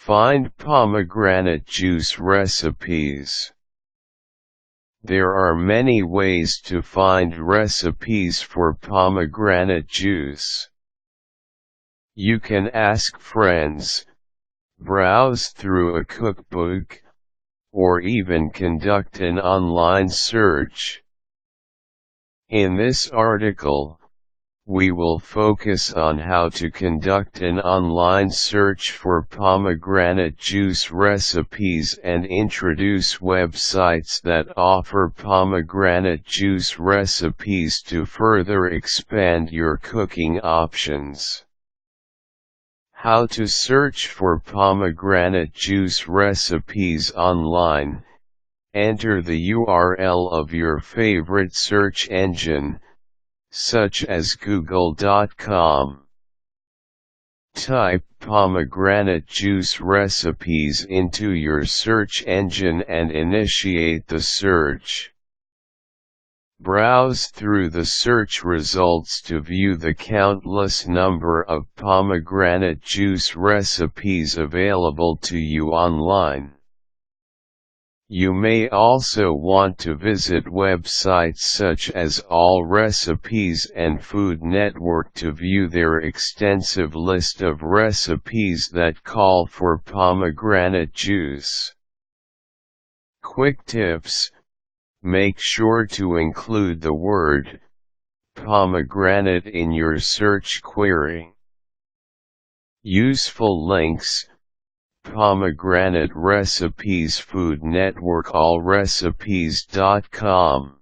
Find pomegranate juice recipes. There are many ways to find recipes for pomegranate juice. You can ask friends, browse through a cookbook, or even conduct an online search. In this article, we will focus on how to conduct an online search for pomegranate juice recipes and introduce websites that offer pomegranate juice recipes to further expand your cooking options. How to search for pomegranate juice recipes online. Enter the URL of your favorite search engine, such as google.com. Type pomegranate juice recipes into your search engine and initiate the search. Browse through the search results to view the countless number of pomegranate juice recipes available to you online. You may also want to visit websites such as All Recipes and Food Network to view their extensive list of recipes that call for pomegranate juice. Quick tips: make sure to include the word pomegranate in your search query. Useful links: Pomegranate Recipes Food Network allrecipes.com